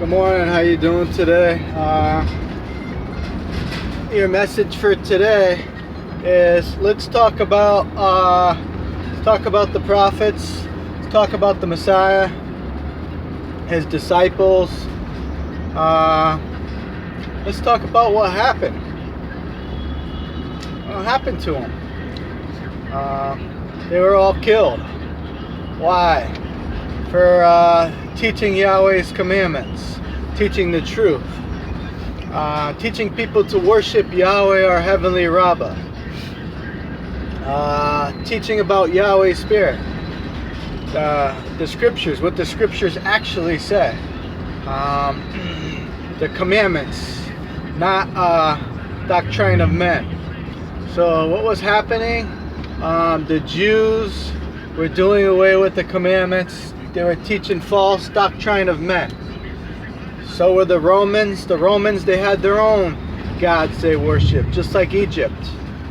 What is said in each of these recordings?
Good morning. How you doing today? Your message for today is let's talk about the prophets. Let's talk about the Messiah, his disciples. Let's talk about what happened. What happened to them? They were all killed. Why? For teaching Yahweh's commandments, teaching the truth, teaching people to worship Yahweh, our heavenly Rabbah, teaching about Yahweh's Spirit, the scriptures, what the scriptures actually say, the commandments, not doctrine of men. So what was happening? The Jews were doing away with the commandments. They were teaching false doctrine of men. So were the Romans. The Romans, they had their own gods they worshiped, just like Egypt.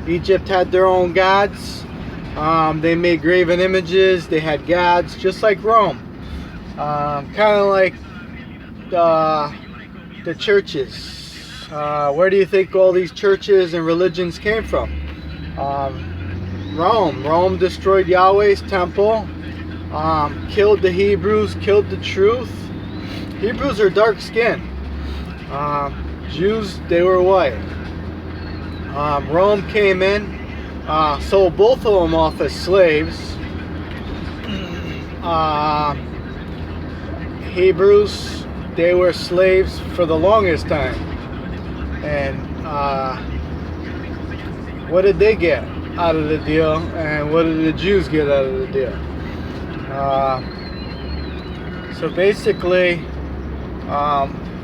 Egypt had their own gods. They made graven images. They had gods, just like Rome. Kind of like the churches. Where do you think all these churches and religions came from? Rome. Rome destroyed Yahweh's temple. Killed the Hebrews, killed the truth. Hebrews are dark skinned. Jews, they were white. Rome came in, sold both of them off as slaves. Hebrews, they were slaves for the longest time. And what did they get out of the deal? And what did the Jews get out of the deal? So basically,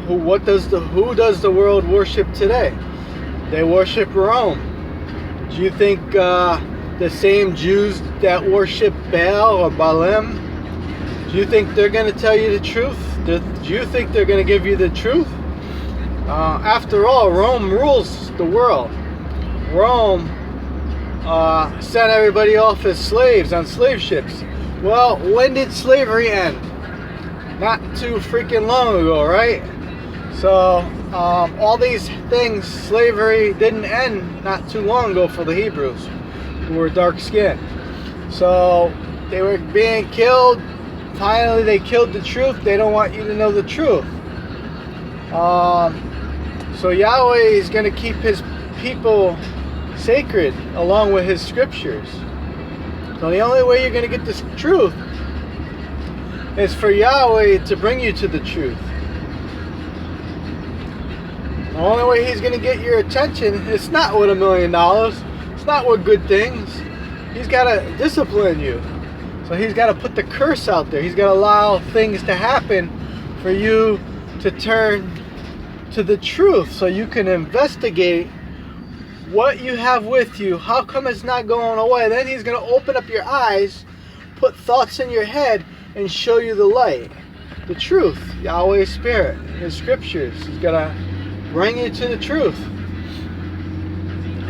who does the world worship today? They worship Rome. Do you think the same Jews that worship Baal or Baalim, do you think they're going to tell you the truth? Do you think they're going to give you the truth? After all, Rome rules the world. Rome sent everybody off as slaves on slave ships. Well, when did slavery end? Not too freaking long ago, right? So, all these things, slavery didn't end not too long ago for the Hebrews, who were dark-skinned. So, they were being killed. Finally, they killed the truth. They don't want you to know the truth. So, Yahweh is going to keep his people sacred along with his scriptures. So the only way you're going to get this truth is for Yahweh to bring you to the truth. The only way he's going to get your attention, it's not with $1 million. It's not with good things. He's got to discipline you. So he's got to put the curse out there. He's got to allow things to happen for you to turn to the truth so you can investigate what you have with you. How come it's not going away? Then he's going to open up your eyes, put thoughts in your head, and show you the light, the truth, Yahweh's Spirit, his scriptures. He's going to bring you to the truth.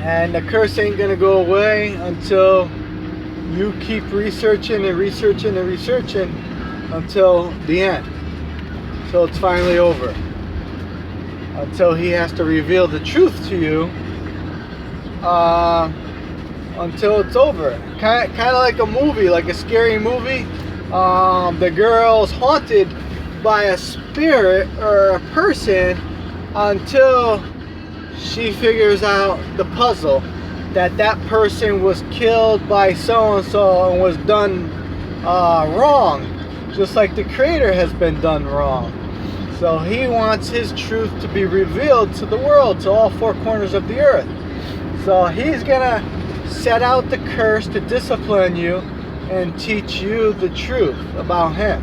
And the curse ain't going to go away until you keep researching and researching and researching until the end. So it's finally over. Until he has to reveal the truth to you. Until it's over. Kind of like a movie, like a scary movie. The girl's haunted by a spirit or a person until she figures out the puzzle that person was killed by so-and-so and was done wrong, just like the Creator has been done wrong. So he wants his truth to be revealed to the world, to all four corners of the earth. So he's going to set out the curse to discipline you and teach you the truth about him.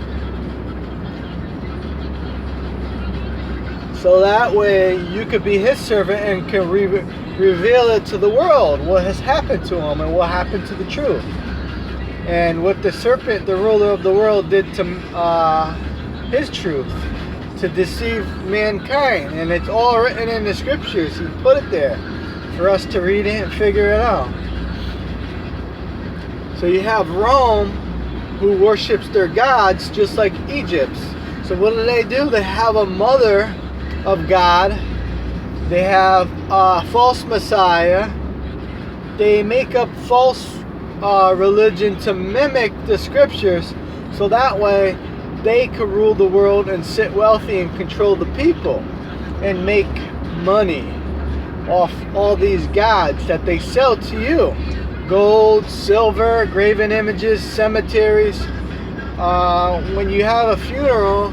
So that way you could be his servant and can reveal it to the world, what has happened to him and what happened to the truth. And what the serpent, the ruler of the world, did to his truth, to deceive mankind. And it's all written in the scriptures. He put it there for us to read it and figure it out. So you have Rome, who worships their gods just like Egypt. So what do? They have a mother of God. They have a false Messiah. They make up false religion to mimic the scriptures, so that way they could rule the world and sit wealthy and control the people and make money off all these gods that they sell to you. Gold, silver, graven images, cemeteries. When you have a funeral,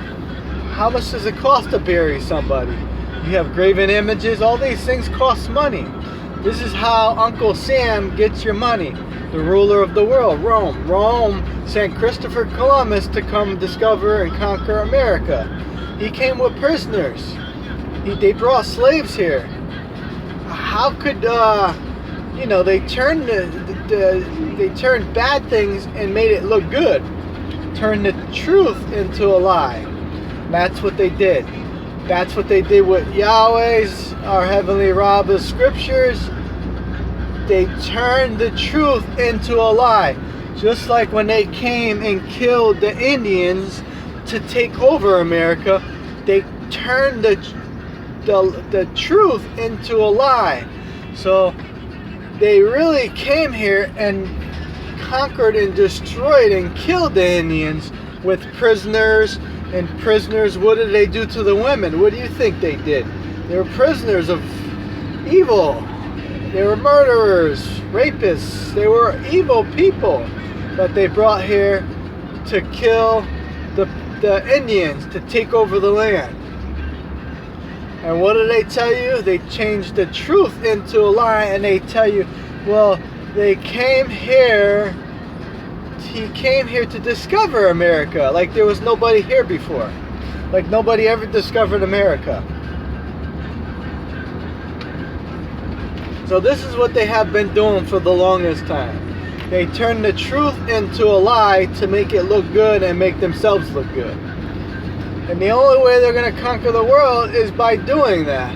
how much does it cost to bury somebody? You have graven images. All these things cost money. This is how Uncle Sam gets your money. The ruler of the world, Rome. Rome sent Christopher Columbus to come discover and conquer America. He came with prisoners. They brought slaves here. How could they turned they turned bad things and made it look good? Turned the truth into a lie. That's what they did. That's what they did with Yahweh's, our Heavenly Rabbah's scriptures. They turned the truth into a lie. Just like when they came and killed the Indians to take over America, they turned the truth into a lie. So they really came here and conquered and destroyed and killed the Indians with prisoners. And prisoners, what did they do to the women? What do you think they did? They were prisoners of evil. They were murderers, rapists. They were evil people that they brought here to kill the Indians, to take over the land. And what do they tell you? They changed the truth into a lie, and they tell you, well, he came here to discover America, like there was nobody here before. Like nobody ever discovered America. So this is what they have been doing for the longest time. They turn the truth into a lie to make it look good and make themselves look good. And the only way they're going to conquer the world is by doing that.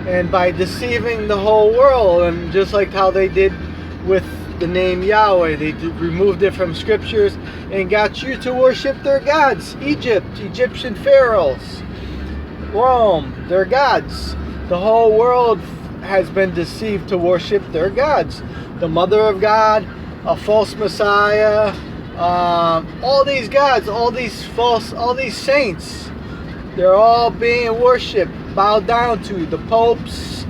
And by deceiving the whole world. And just like how they did with the name Yahweh. They removed it from scriptures and got you to worship their gods. Egyptian pharaohs. Rome, their gods. The whole world has been deceived to worship their gods. The mother of God, a false Messiah, all these gods, all these saints, they're all being worshipped, bowed down to. The popes,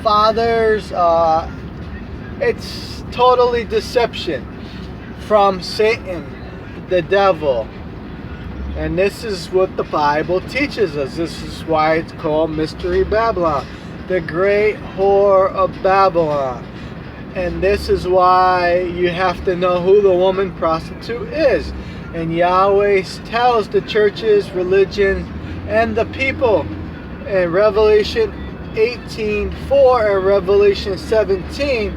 fathers, it's totally deception from Satan, the devil. And this is what the Bible teaches us. This is why it's called Mystery Babylon, the great whore of Babylon. And this is why you have to know who the woman prostitute is. And Yahweh tells the churches, religion, and the people in Revelation 18:4 and Revelation 17,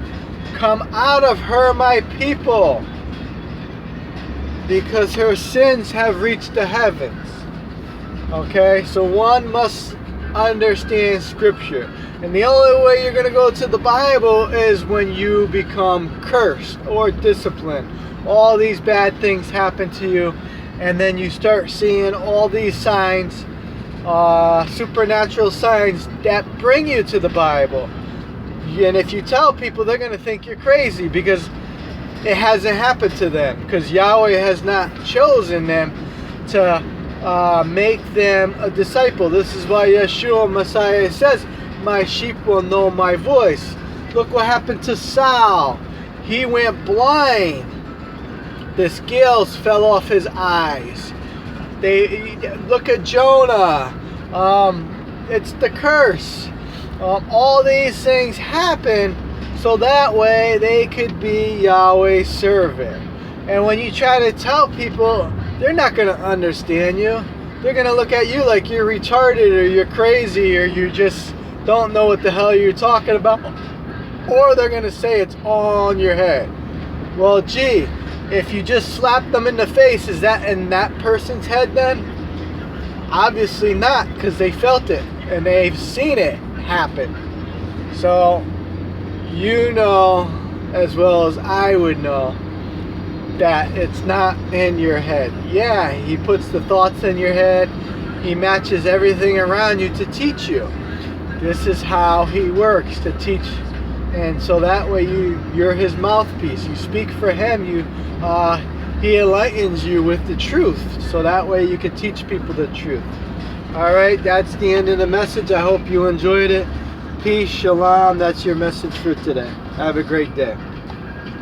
come out of her, my people, because her sins have reached the heavens. Okay, so one must understand scripture. And the only way you're going to go to the Bible is when you become cursed or disciplined. All these bad things happen to you, and then you start seeing all these signs, supernatural signs that bring you to the Bible. And if you tell people, they're going to think you're crazy because it hasn't happened to them, because Yahweh has not chosen them to make them a disciple. This is why Yeshua Messiah says, my sheep will know my voice. Look what happened to Saul. He went blind. The scales fell off his eyes. Look at Jonah. It's the curse. All these things happen so that way they could be Yahweh's servant. And when you try to tell people, they're not going to understand you. They're going to look at you like you're retarded or you're crazy or you just don't know what the hell you're talking about. Or they're going to say it's all on your head. Well, gee, if you just slap them in the face, is that in that person's head then? Obviously not, because they felt it and they've seen it happen. So, you know as well as I would know that it's not in your head. Yeah, he puts the thoughts in your head. He matches everything around you to teach you. This is how he works, to teach. And so that way you're his mouthpiece. You speak for him. He enlightens you with the truth. So that way you can teach people the truth. All right, that's the end of the message. I hope you enjoyed it. Peace, shalom. That's your message for today. Have a great day.